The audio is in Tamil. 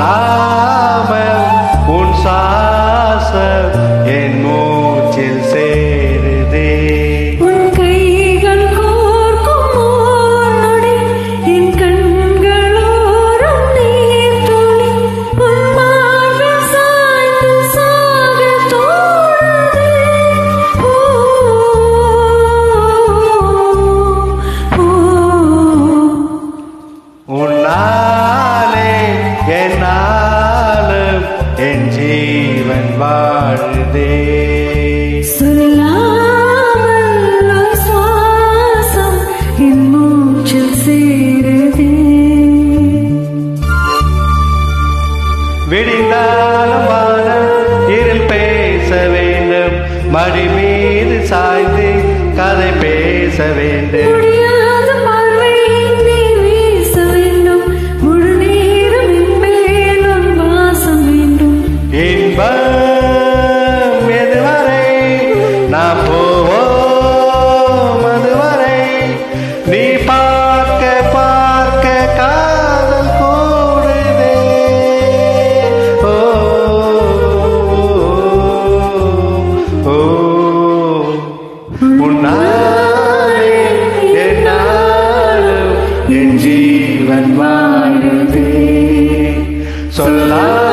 சொல்லாமல் உன் சாசம் என் மூச்சில் சேருதே. உன் கைகள் கோர்க்கும் ஓர் நொடி என் கண்களோரம் நீர் துளி உன் மார்பில் சாய்ந்து சாக தோணுதே. உன்னாலே என்னாலும் என் ஜீவன் வாழுதே. சொல்லாமல் ஒரு சுவாசம் என் மூச்சில் சேருதே. விடிந்தாலும் வானம் இருள் பேச வேண்டும், மடி மீது சாய்ந்து கதை பேச வேண்டும். முடியாத பார்வை நீர் வீச வேண்டும், முழு நேரம் என் மேல் உன் வாசம் வேண்டும். இன்பம் எதுவரை நாம் போவோம் அதுவரை, நீ பார்க்க பார்க்க காதல் கூடுதே. ஓ ஓ, உன்னாலே என்னாலும் என் ஜீவன் வாழுதே. சொல்லாமல்